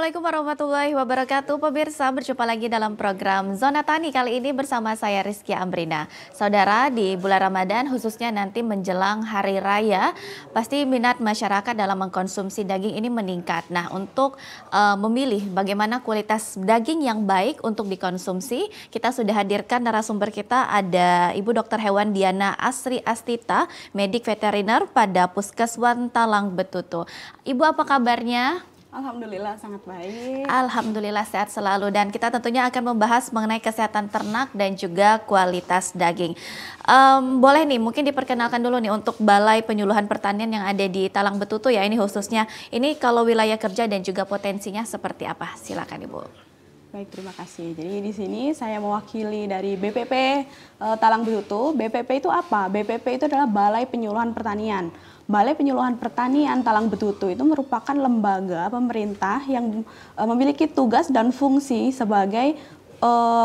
Assalamualaikum warahmatullahi wabarakatuh. Pemirsa, berjumpa lagi dalam program Zona Tani kali ini bersama saya Rizky Ambrina. Saudara, di bulan Ramadan khususnya nanti menjelang Hari Raya, pasti minat masyarakat dalam mengkonsumsi daging ini meningkat. Nah, untuk memilih bagaimana kualitas daging yang baik untuk dikonsumsi, kita sudah hadirkan narasumber kita, ada Ibu Dr. Hewan Diana Asri Astita, medik veteriner pada Puskeswan Talang Betutu. Ibu, apa kabarnya? Alhamdulillah sangat baik. Alhamdulillah sehat selalu, dan kita tentunya akan membahas mengenai kesehatan ternak dan juga kualitas daging. Boleh nih mungkin diperkenalkan dulu nih untuk Balai Penyuluhan Pertanian yang ada di Talang Betutu ya, ini khususnya. Ini kalau wilayah kerja dan juga potensinya seperti apa? Silakan Ibu. Baik, terima kasih. Jadi di sini saya mewakili dari BPP Talang Betutu. BPP itu apa? BPP itu adalah Balai Penyuluhan Pertanian. Balai Penyuluhan Pertanian Talang Betutu itu merupakan lembaga pemerintah yang memiliki tugas dan fungsi sebagai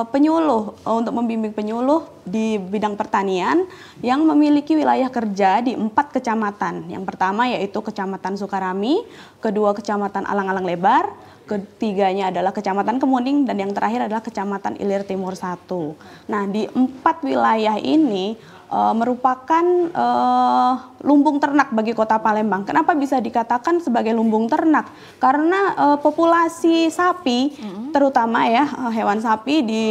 penyuluh untuk membimbing penyuluh di bidang pertanian yang memiliki wilayah kerja di 4 kecamatan. Yang pertama yaitu Kecamatan Sukarami, kedua Kecamatan Alang-Alang Lebar, ketiganya adalah Kecamatan Kemuning, dan yang terakhir adalah Kecamatan Ilir Timur 1. Nah, di 4 wilayah ini merupakan lumbung ternak bagi Kota Palembang. Kenapa bisa dikatakan sebagai lumbung ternak? Karena populasi sapi, terutama ya hewan sapi di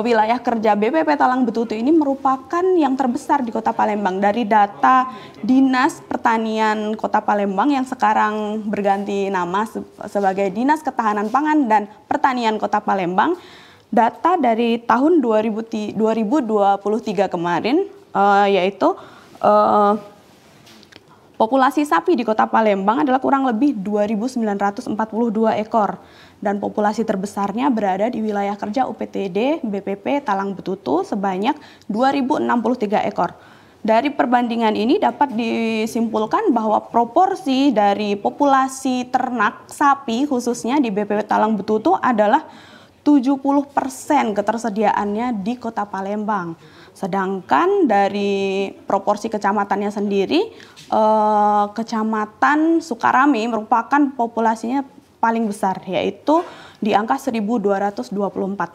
wilayah kerja BPP Talang Betutu ini merupakan yang terbesar di Kota Palembang. Dari data Dinas Pertanian Kota Palembang yang sekarang berganti nama sebagai Dinas Ketahanan Pangan dan Pertanian Kota Palembang, data dari tahun 2023 kemarin yaitu populasi sapi di Kota Palembang adalah kurang lebih 2.942 ekor. Dan populasi terbesarnya berada di wilayah kerja UPTD BPP Talang Betutu sebanyak 2.063 ekor. Dari perbandingan ini dapat disimpulkan bahwa proporsi dari populasi ternak sapi khususnya di BPP Talang Betutu adalah 70% ketersediaannya di Kota Palembang. Sedangkan dari proporsi kecamatannya sendiri, Kecamatan Sukarami merupakan populasinya paling besar, yaitu di angka 1.224,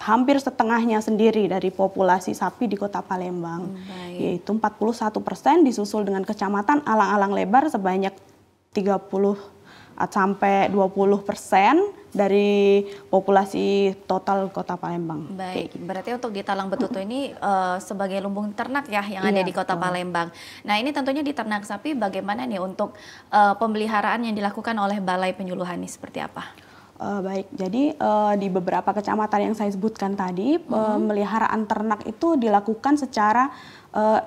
hampir setengahnya sendiri dari populasi sapi di Kota Palembang, yaitu 41%, disusul dengan Kecamatan Alang-Alang Lebar sebanyak 30 sampai 20% dari populasi total Kota Palembang. Baik, berarti untuk di Talang Betutu ini sebagai lumbung ternak ya yang ada di Kota Palembang. Nah, ini tentunya di ternak sapi bagaimana nih untuk pemeliharaan yang dilakukan oleh Balai Penyuluhan ini seperti apa? Baik, jadi di beberapa kecamatan yang saya sebutkan tadi, pemeliharaan ternak itu dilakukan secara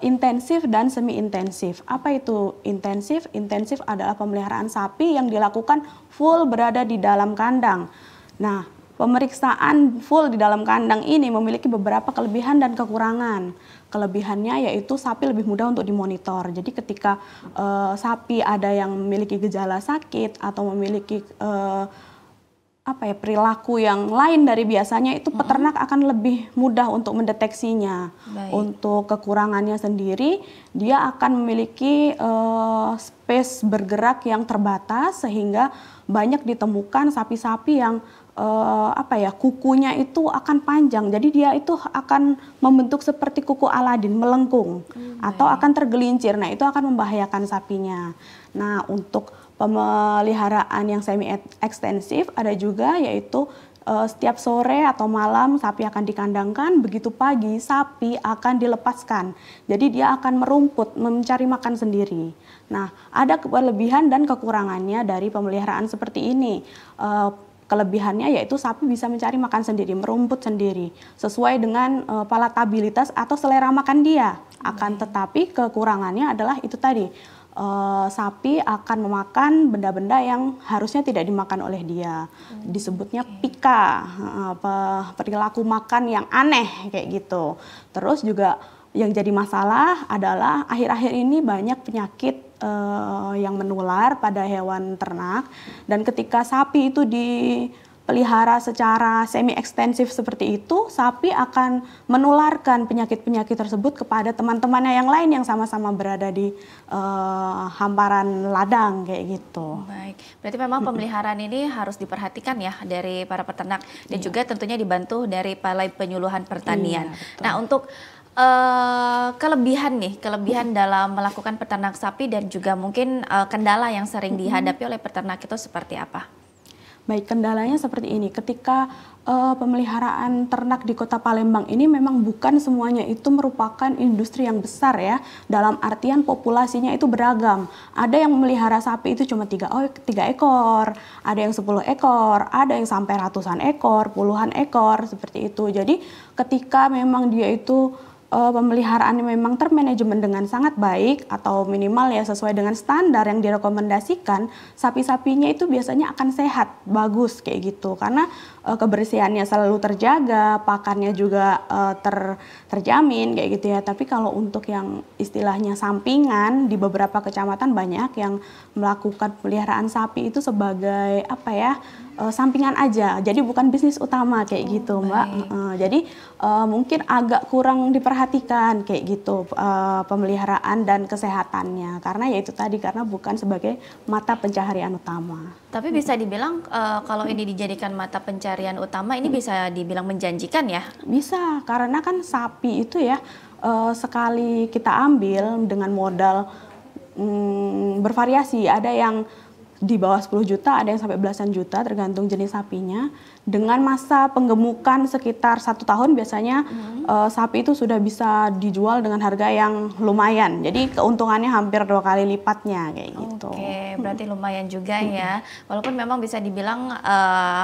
intensif dan semi intensif. Apa itu intensif? Intensif adalah pemeliharaan sapi yang dilakukan full berada di dalam kandang. Nah, pemeriksaan full di dalam kandang ini memiliki beberapa kelebihan dan kekurangan. Kelebihannya yaitu sapi lebih mudah untuk dimonitor. Jadi ketika sapi ada yang memiliki gejala sakit atau memiliki perilaku yang lain dari biasanya, itu peternak akan lebih mudah untuk mendeteksinya. Baik. Untuk kekurangannya sendiri, dia akan memiliki space bergerak yang terbatas sehingga banyak ditemukan sapi-sapi yang kukunya itu akan panjang. Jadi dia itu akan membentuk seperti kuku Aladin, melengkung atau akan tergelincir. Nah, itu akan membahayakan sapinya. Nah, untuk pemeliharaan yang semi ekstensif ada juga, yaitu setiap sore atau malam sapi akan dikandangkan, begitu pagi sapi akan dilepaskan. Jadi dia akan merumput, mencari makan sendiri. Nah, ada kelebihan dan kekurangannya dari pemeliharaan seperti ini. Kelebihannya yaitu sapi bisa mencari makan sendiri, merumput sendiri, sesuai dengan palatabilitas atau selera makan dia. Akan tetapi kekurangannya adalah itu tadi, sapi akan memakan benda-benda yang harusnya tidak dimakan oleh dia. Disebutnya pika, perilaku makan yang aneh kayak gitu. Terus juga yang jadi masalah adalah akhir-akhir ini banyak penyakit yang menular pada hewan ternak, dan ketika sapi itu pelihara secara semi ekstensif seperti itu, sapi akan menularkan penyakit-penyakit tersebut kepada teman-temannya yang lain yang sama-sama berada di hamparan ladang kayak gitu. Baik, berarti memang pemeliharaan ini harus diperhatikan ya dari para peternak dan juga tentunya dibantu dari Balai Penyuluhan Pertanian. Iya, betul. Nah, untuk kelebihan dalam melakukan peternak sapi dan juga mungkin kendala yang sering dihadapi oleh peternak itu seperti apa? Baik, kendalanya seperti ini. Ketika pemeliharaan ternak di Kota Palembang ini memang bukan semuanya itu merupakan industri yang besar ya. Dalam artian populasinya itu beragam. Ada yang memelihara sapi itu cuma 3 ekor, ada yang 10 ekor, ada yang sampai ratusan ekor, puluhan ekor seperti itu. Jadi ketika memang dia itu pemeliharaannya memang termanajemen dengan sangat baik atau minimal ya sesuai dengan standar yang direkomendasikan, sapi-sapinya itu biasanya akan sehat, bagus kayak gitu. Karena kebersihannya selalu terjaga, pakannya juga terjamin kayak gitu ya. Tapi kalau untuk yang istilahnya sampingan, di beberapa kecamatan banyak yang melakukan pemeliharaan sapi itu sebagai apa ya, sampingan aja, jadi bukan bisnis utama kayak gitu Mbak. Jadi mungkin agak kurang diperhatikan kayak gitu pemeliharaan dan kesehatannya, karena ya itu tadi, karena bukan sebagai mata pencaharian utama. Tapi bisa dibilang kalau ini dijadikan mata pencarian utama, ini bisa dibilang menjanjikan ya? Bisa, karena kan sapi itu ya sekali kita ambil dengan modal bervariasi, ada yang di bawah 10 juta, ada yang sampai belasan juta tergantung jenis sapinya. Dengan masa penggemukan sekitar 1 tahun biasanya sapi itu sudah bisa dijual dengan harga yang lumayan. Jadi keuntungannya hampir 2 kali lipatnya kayak gitu. Oke, berarti lumayan juga ya. Walaupun memang bisa dibilang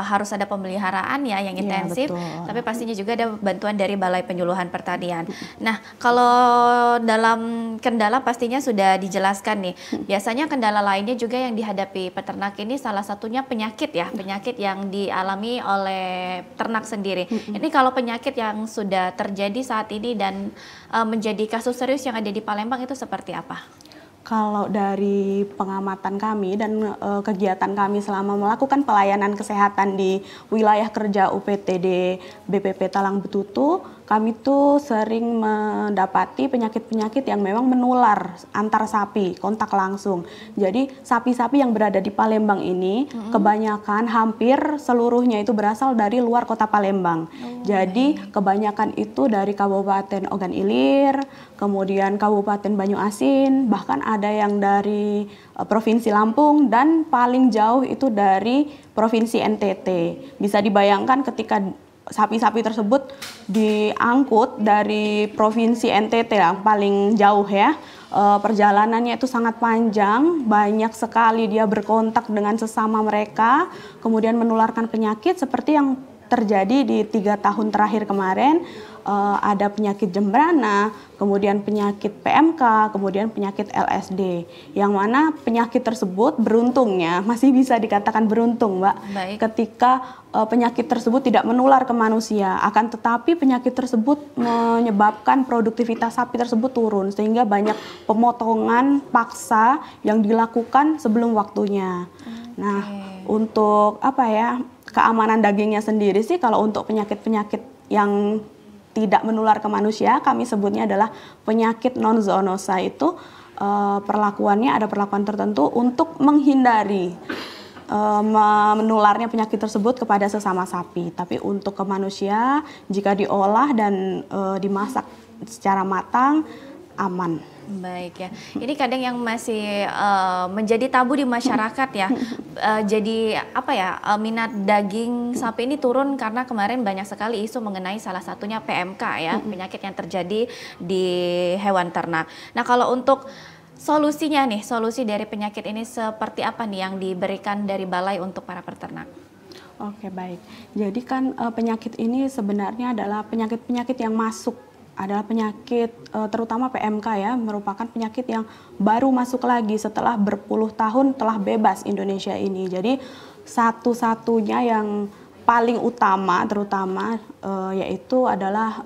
harus ada pemeliharaan ya yang intensif, betul. tapi pastinya juga ada bantuan dari Balai Penyuluhan Pertanian. Nah, kalau dalam kendala pastinya sudah dijelaskan nih. Biasanya kendala lainnya juga yang dihadapi peternak ini salah satunya penyakit ya, penyakit yang dialami oleh ternak sendiri. Ini kalau penyakit yang sudah terjadi saat ini dan menjadi kasus serius yang ada di Palembang itu seperti apa? Kalau dari pengamatan kami dan kegiatan kami selama melakukan pelayanan kesehatan di wilayah kerja UPTD BPP Talang Betutu, kami tuh sering mendapati penyakit-penyakit yang memang menular antar sapi, kontak langsung. Jadi sapi-sapi yang berada di Palembang ini kebanyakan hampir seluruhnya itu berasal dari luar kota Palembang. Jadi kebanyakan itu dari Kabupaten Ogan Ilir, kemudian Kabupaten Banyuasin, bahkan ada yang dari Provinsi Lampung, dan paling jauh itu dari Provinsi NTT. Bisa dibayangkan ketika sapi-sapi tersebut diangkut dari Provinsi NTT yang paling jauh ya, perjalanannya itu sangat panjang, banyak sekali dia berkontak dengan sesama mereka, kemudian menularkan penyakit seperti yang terjadi di 3 tahun terakhir kemarin. Ada penyakit jembrana, kemudian penyakit PMK, kemudian penyakit LSD. Yang mana penyakit tersebut beruntungnya masih bisa dikatakan beruntung, Mbak. Baik. Ketika penyakit tersebut tidak menular ke manusia, akan tetapi penyakit tersebut menyebabkan produktivitas sapi tersebut turun, sehingga banyak pemotongan paksa yang dilakukan sebelum waktunya. Nah, untuk apa ya, keamanan dagingnya sendiri sih, kalau untuk penyakit-penyakit yang tidak menular ke manusia, kami sebutnya adalah penyakit non zoonosa. Itu perlakuannya ada perlakuan tertentu untuk menghindari menularnya penyakit tersebut kepada sesama sapi. Tapi untuk ke manusia, jika diolah dan dimasak secara matang, aman. Baik ya, ini kadang yang masih menjadi tabu di masyarakat ya. Jadi apa ya, minat daging sapi ini turun karena kemarin banyak sekali isu mengenai salah satunya PMK ya, penyakit yang terjadi di hewan ternak. Nah, kalau untuk solusinya nih, solusi dari penyakit ini seperti apa nih yang diberikan dari Balai untuk para peternak? Oke, baik. Jadi kan penyakit ini sebenarnya adalah penyakit-penyakit yang masuk, adalah penyakit terutama PMK ya, merupakan penyakit yang baru masuk lagi setelah berpuluh tahun telah bebas Indonesia ini. Jadi satu-satunya yang paling utama terutama yaitu adalah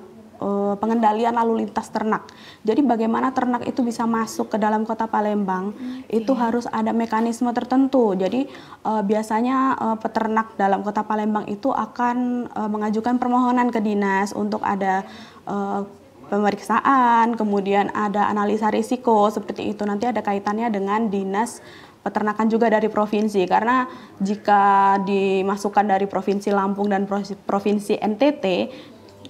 pengendalian lalu lintas ternak. Jadi bagaimana ternak itu bisa masuk ke dalam Kota Palembang, itu harus ada mekanisme tertentu. Jadi biasanya peternak dalam Kota Palembang itu akan mengajukan permohonan ke dinas untuk ada pemeriksaan, kemudian ada analisa risiko seperti itu. Nanti ada kaitannya dengan dinas peternakan juga dari provinsi, karena jika dimasukkan dari provinsi Lampung dan provinsi NTT,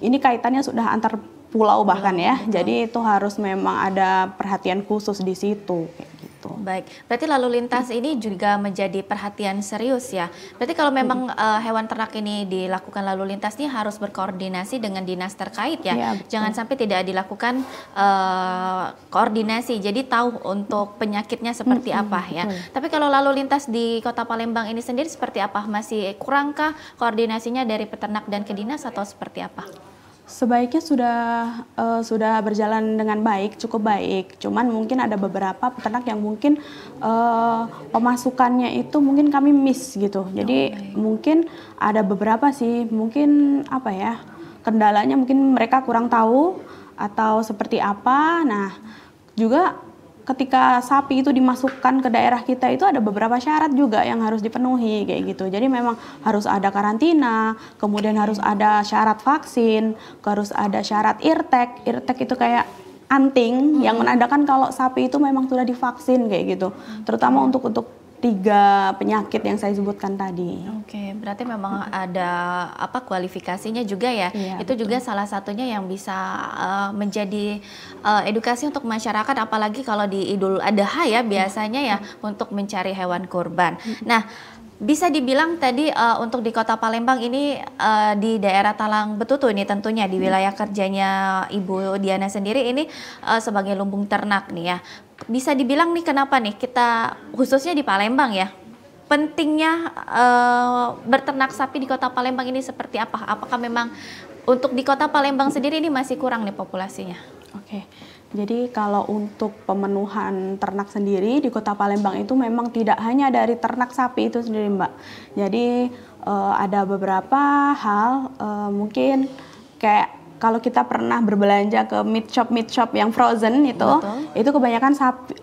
ini kaitannya sudah antar pulau bahkan ya. Betul. Jadi itu harus memang ada perhatian khusus di situ kayak gitu. Baik, berarti lalu lintas ini juga menjadi perhatian serius ya. Berarti kalau memang hewan ternak ini dilakukan lalu lintas ini harus berkoordinasi dengan dinas terkait ya. Iya, Jangan sampai tidak dilakukan koordinasi. Jadi tahu untuk penyakitnya seperti apa ya. betul. Tapi kalau lalu lintas di Kota Palembang ini sendiri seperti apa? Masih kurangkah koordinasinya dari peternak dan ke dinas atau seperti apa? Sebaiknya sudah berjalan dengan baik, cukup baik. Cuman mungkin ada beberapa peternak yang mungkin pemasukannya itu mungkin kami miss gitu. Jadi mungkin ada beberapa sih, mungkin apa ya, kendalanya mungkin mereka kurang tahu atau seperti apa. Nah, juga ketika sapi itu dimasukkan ke daerah kita itu ada beberapa syarat juga yang harus dipenuhi kayak gitu. Jadi memang harus ada karantina, kemudian harus ada syarat vaksin, harus ada syarat irtek. Irtek itu kayak anting yang menandakan kalau sapi itu memang sudah divaksin kayak gitu. Terutama untuk 3 penyakit yang saya sebutkan tadi. Oke, berarti memang ada kualifikasinya juga ya. Iya, Itu juga salah satunya yang bisa menjadi edukasi untuk masyarakat, apalagi kalau di Idul Adha ya biasanya ya untuk mencari hewan kurban. Nah, bisa dibilang tadi untuk di Kota Palembang ini di daerah Talang Betutu ini tentunya di wilayah kerjanya Ibu Diana sendiri ini sebagai lumbung ternak nih ya. Bisa dibilang nih kenapa nih kita khususnya di Palembang ya, pentingnya berternak sapi di Kota Palembang ini seperti apa? Apakah memang untuk di Kota Palembang sendiri ini masih kurang nih populasinya? Oke. Jadi kalau untuk pemenuhan ternak sendiri di Kota Palembang itu memang tidak hanya dari ternak sapi itu sendiri, Mbak. Jadi ada beberapa hal mungkin kayak kalau kita pernah berbelanja ke meat shop yang frozen itu kebanyakan sapi,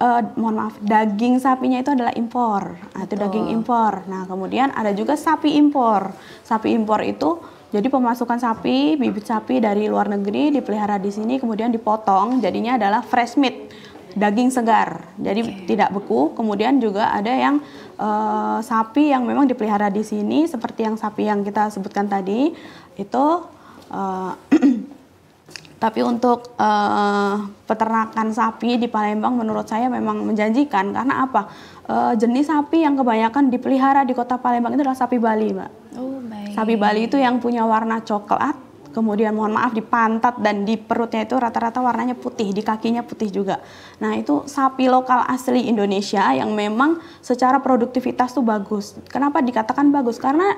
daging sapinya itu adalah impor. Nah, itu daging impor. Nah, kemudian ada juga sapi impor. Sapi impor itu jadi pemasukan sapi, bibit sapi dari luar negeri dipelihara di sini kemudian dipotong, jadinya adalah fresh meat, daging segar. Jadi tidak beku. Kemudian juga ada yang sapi yang memang dipelihara di sini seperti yang sapi yang kita sebutkan tadi itu tapi untuk peternakan sapi di Palembang menurut saya memang menjanjikan karena apa? Jenis sapi yang kebanyakan dipelihara di Kota Palembang itu adalah sapi Bali, Mbak. Oh, baik. Sapi Bali itu yang punya warna coklat, kemudian mohon maaf di pantat dan di perutnya itu rata-rata warnanya putih, di kakinya putih juga. Nah, itu sapi lokal asli Indonesia yang memang secara produktivitas tuh bagus. Kenapa dikatakan bagus? Karena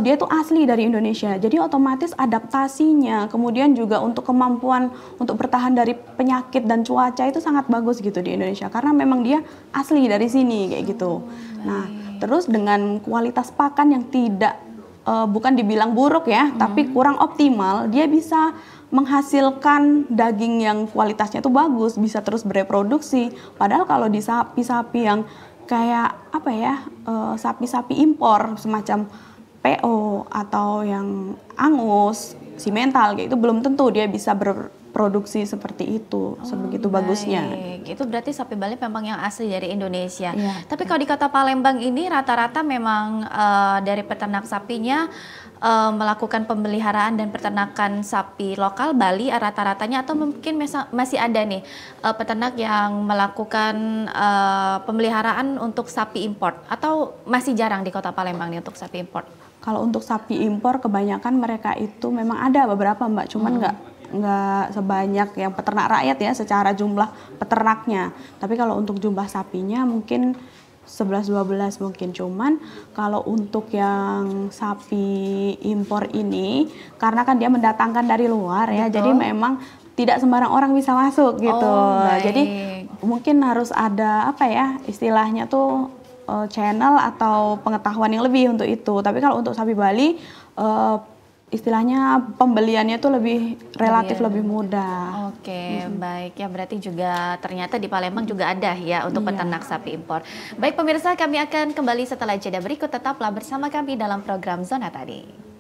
dia tuh asli dari Indonesia. Jadi otomatis adaptasinya, kemudian juga untuk kemampuan untuk bertahan dari penyakit dan cuaca itu sangat bagus gitu di Indonesia. Karena memang dia asli dari sini kayak gitu. Nah, terus dengan kualitas pakan yang tidak bukan dibilang buruk ya, tapi kurang optimal, dia bisa menghasilkan daging yang kualitasnya tuh bagus, bisa terus bereproduksi. Padahal kalau di sapi-sapi yang kayak apa ya, sapi-sapi impor semacam PO atau yang angus, simental kayak itu belum tentu dia bisa berproduksi seperti itu, sebegitu bagusnya. Itu berarti sapi Bali memang yang asli dari Indonesia. Iya. Tapi kalau di Kota Palembang ini rata-rata memang dari peternak sapinya melakukan pemeliharaan dan peternakan sapi lokal Bali rata-ratanya, atau mungkin masih ada nih peternak yang melakukan pemeliharaan untuk sapi import, atau masih jarang di Kota Palembang nih untuk sapi import? Kalau untuk sapi impor kebanyakan mereka itu memang ada beberapa, Mbak, cuman nggak sebanyak yang peternak rakyat ya secara jumlah peternaknya. Tapi kalau untuk jumlah sapinya mungkin 11-12 mungkin. Cuman kalau untuk yang sapi impor ini karena kan dia mendatangkan dari luar ya, jadi memang tidak sembarang orang bisa masuk gitu. Jadi mungkin harus ada apa ya istilahnya tuh channel atau pengetahuan yang lebih untuk itu. Tapi kalau untuk sapi Bali istilahnya pembeliannya tuh lebih relatif lebih mudah. Oke, baik ya, berarti juga ternyata di Palembang juga ada ya untuk Iya. peternak sapi impor. Baik pemirsa, kami akan kembali setelah jeda berikut, tetaplah bersama kami dalam program Zona Tani.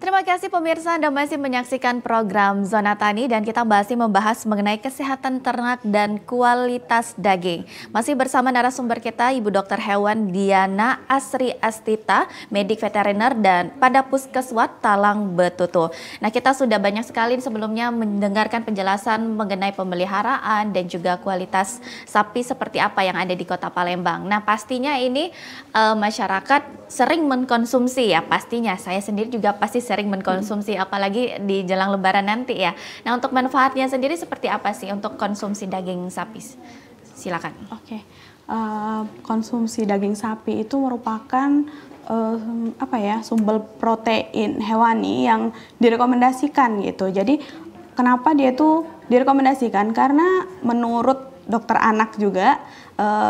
Terima kasih pemirsa, Anda masih menyaksikan program Zona Tani dan kita masih membahas mengenai kesehatan ternak dan kualitas daging. Masih bersama narasumber kita Ibu Dokter Hewan Diana Asri Astita, medik veteriner dan pada Puskeswat Talang Betutu. Nah, kita sudah banyak sekali sebelumnya mendengarkan penjelasan mengenai pemeliharaan dan juga kualitas sapi seperti apa yang ada di Kota Palembang. Nah, pastinya ini masyarakat sering mengkonsumsi ya, pastinya saya sendiri juga pasti sering mengkonsumsi apalagi di jelang lebaran nanti ya. Nah, untuk manfaatnya sendiri seperti apa sih untuk konsumsi daging sapi? Silakan. Oke. Konsumsi daging sapi itu merupakan sumber protein hewani yang direkomendasikan gitu. Jadi kenapa dia itu direkomendasikan? Karena menurut dokter anak juga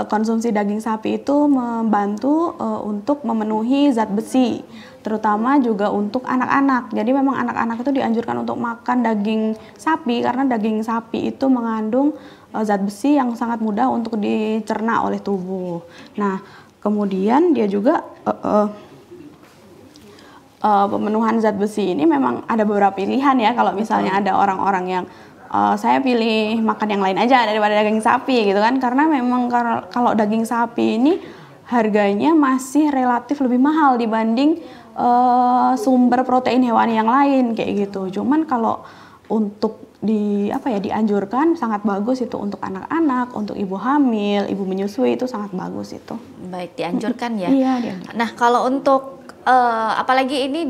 konsumsi daging sapi itu membantu untuk memenuhi zat besi, terutama juga untuk anak-anak. Jadi memang anak-anak itu dianjurkan untuk makan daging sapi karena daging sapi itu mengandung zat besi yang sangat mudah untuk dicerna oleh tubuh. Nah, kemudian dia juga pemenuhan zat besi ini memang ada beberapa pilihan ya. Kalau misalnya ada orang-orang yang saya pilih makan yang lain aja daripada daging sapi gitu kan, karena memang kalau daging sapi ini harganya masih relatif lebih mahal dibanding sumber protein hewani yang lain kayak gitu. Cuman kalau untuk dianjurkan sangat bagus itu untuk anak-anak, untuk ibu hamil, ibu menyusui itu sangat bagus itu. Baik, dianjurkan ya. Iya, dianjurkan. Nah, kalau untuk apalagi ini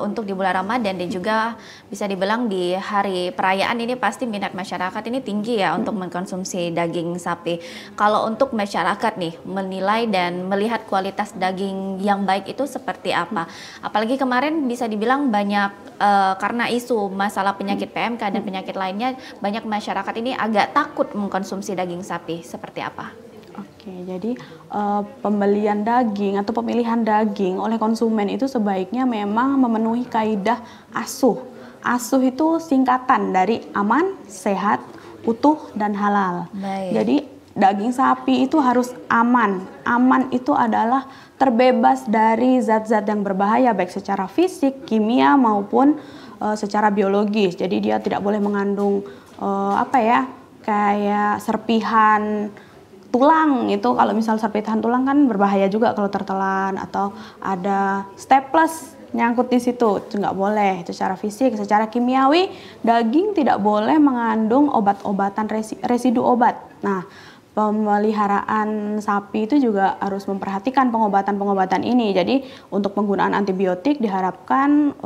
untuk di bulan Ramadan dan juga bisa dibilang di hari perayaan ini pasti minat masyarakat ini tinggi ya untuk mengkonsumsi daging sapi. Kalau untuk masyarakat nih menilai dan melihat kualitas daging yang baik itu seperti apa? Apalagi kemarin bisa dibilang banyak karena isu masalah penyakit PMK dan penyakit lainnya, banyak masyarakat ini agak takut mengkonsumsi daging sapi. Seperti apa? Oke, jadi pembelian daging atau pemilihan daging oleh konsumen itu sebaiknya memang memenuhi kaidah ASUH. ASUH itu singkatan dari aman, sehat, utuh, dan halal. Baik. Jadi daging sapi itu harus aman. Aman itu adalah terbebas dari zat-zat yang berbahaya baik secara fisik, kimia maupun secara biologis. Jadi dia tidak boleh mengandung kayak serpihan tulang. Itu kalau misal serpihan tulang kan berbahaya juga kalau tertelan, atau ada staples nyangkut di situ, itu nggak boleh. Itu secara fisik. Secara kimiawi daging tidak boleh mengandung obat-obatan residu obat. Nah, pemeliharaan sapi itu juga harus memperhatikan pengobatan-pengobatan ini. Jadi untuk penggunaan antibiotik diharapkan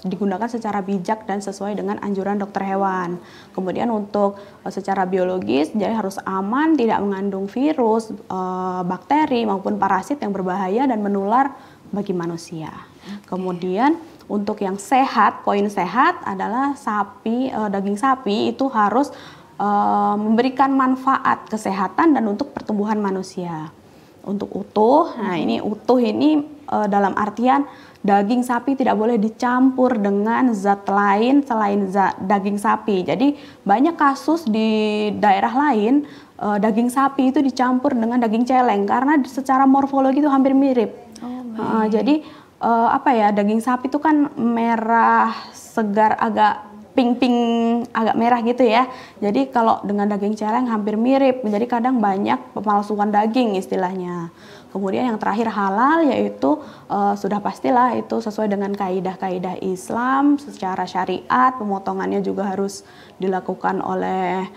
digunakan secara bijak dan sesuai dengan anjuran dokter hewan. Kemudian untuk secara biologis jadi harus aman, tidak mengandung virus, bakteri maupun parasit yang berbahaya dan menular bagi manusia. Kemudian untuk yang sehat, poin sehat adalah daging sapi itu harus memberikan manfaat kesehatan dan untuk pertumbuhan manusia. Untuk utuh, nah ini utuh ini dalam artian daging sapi tidak boleh dicampur dengan zat lain selain daging sapi. Jadi banyak kasus di daerah lain daging sapi itu dicampur dengan daging celeng karena secara morfologi itu hampir mirip. Jadi daging sapi itu kan merah segar, agak pink agak merah gitu ya. Jadi kalau dengan daging celeng hampir mirip. Jadi kadang banyak pemalsuan daging istilahnya. Kemudian yang terakhir halal, yaitu sudah pastilah itu sesuai dengan kaidah-kaidah Islam secara syariat. Pemotongannya juga harus dilakukan oleh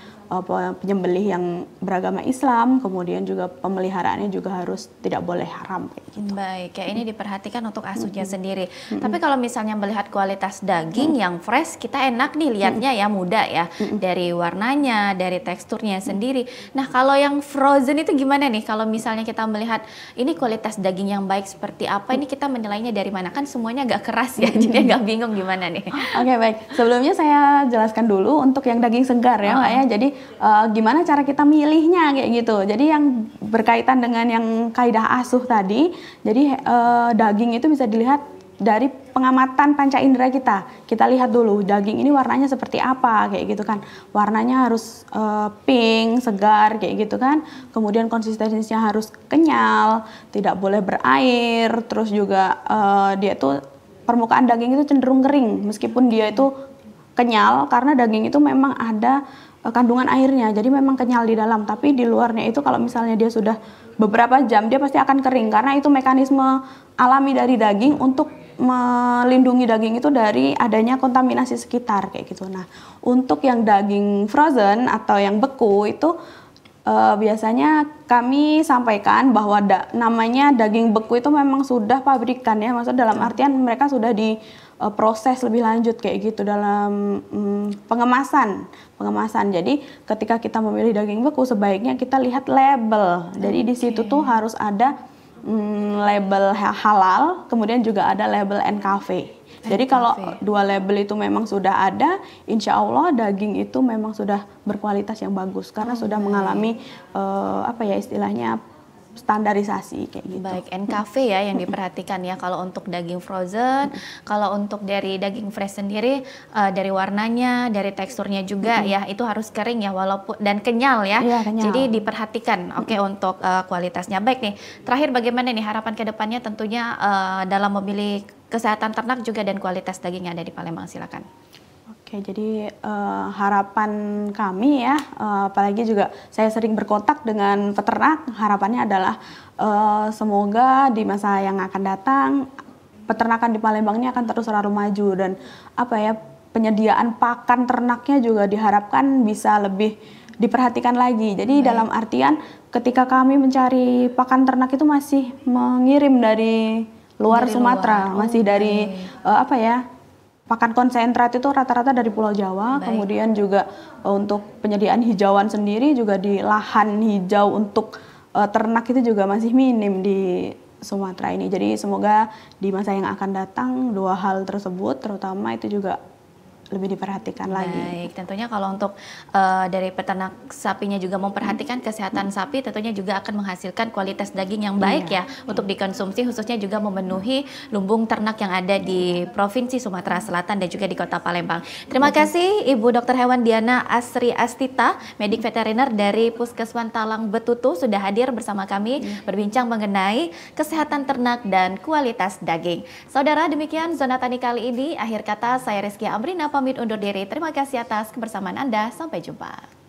penyembelih yang beragama Islam, kemudian juga pemeliharaannya juga harus tidak boleh haram kayak gitu. Baik, ya ini diperhatikan untuk asuhnya sendiri. Tapi kalau misalnya melihat kualitas daging yang fresh, kita enak nih lihatnya ya, muda ya, dari warnanya, dari teksturnya sendiri. Nah kalau yang frozen itu gimana nih? Kalau misalnya kita melihat ini kualitas daging yang baik seperti apa, ini kita menilainya dari mana? Kan semuanya agak keras ya, jadi agak bingung gimana nih. Oke, baik. Sebelumnya saya jelaskan dulu untuk yang daging segar ya, Mbak ya. Jadi gimana cara kita milihnya kayak gitu. Jadi yang berkaitan dengan yang kaidah asuh tadi, jadi daging itu bisa dilihat dari pengamatan panca indera kita. Kita lihat dulu daging ini warnanya seperti apa kayak gitu kan. Warnanya harus pink, segar kayak gitu kan. Kemudian konsistensinya harus kenyal, tidak boleh berair. Terus juga dia tuh permukaan daging itu cenderung kering meskipun dia itu kenyal, karena daging itu memang ada kandungan airnya, jadi memang kenyal di dalam, tapi di luarnya itu kalau misalnya dia sudah beberapa jam dia pasti akan kering, karena itu mekanisme alami dari daging untuk melindungi daging itu dari adanya kontaminasi sekitar kayak gitu. Nah, untuk yang daging frozen atau yang beku itu biasanya kami sampaikan bahwa namanya daging beku itu memang sudah pabrikan ya, maksudnya dalam artian mereka sudah diproses lebih lanjut kayak gitu dalam pengemasan. Jadi ketika kita memilih daging beku sebaiknya kita lihat label. Jadi di situ tuh harus ada label halal, kemudian juga ada label NKV. Jadi kalau dua label itu memang sudah ada, insya Allah daging itu memang sudah berkualitas yang bagus karena sudah mengalami apa ya istilahnya standarisasi kayak gitu. Baik, NKV ya yang diperhatikan ya kalau untuk daging frozen, kalau untuk dari daging fresh sendiri dari warnanya, dari teksturnya juga ya itu harus kering ya walaupun dan kenyal ya. Iya, kenyal. Jadi diperhatikan untuk kualitasnya. Baik nih, terakhir bagaimana nih harapan ke depannya tentunya dalam memilih kesehatan ternak juga dan kualitas daging yang ada di Palembang, silakan. Oke, jadi harapan kami ya, apalagi juga saya sering berkontak dengan peternak, harapannya adalah semoga di masa yang akan datang peternakan di Palembang ini akan terus selalu maju dan apa ya penyediaan pakan ternaknya juga diharapkan bisa lebih diperhatikan lagi. Jadi dalam artian ketika kami mencari pakan ternak itu masih mengirim dari luar Sumatera, masih dari apa ya? Pakan konsentrat itu rata-rata dari Pulau Jawa, kemudian juga untuk penyediaan hijauan sendiri juga di lahan hijau untuk ternak itu juga masih minim di Sumatera ini. Jadi semoga di masa yang akan datang dua hal tersebut terutama itu juga lebih diperhatikan lagi. Baik, tentunya kalau untuk dari peternak sapinya juga memperhatikan kesehatan sapi, tentunya juga akan menghasilkan kualitas daging yang baik ya untuk dikonsumsi, khususnya juga memenuhi lumbung ternak yang ada di Provinsi Sumatera Selatan dan juga di Kota Palembang. Terima kasih Ibu Dr. Hewan Diana Asri Astita, medik veteriner dari Puskeswan Talang Betutu sudah hadir bersama kami berbincang mengenai kesehatan ternak dan kualitas daging. Saudara, demikian Zona Tani kali ini. Akhir kata saya Rizky Amrina pamit undur diri. Terima kasih atas kebersamaan Anda. Sampai jumpa.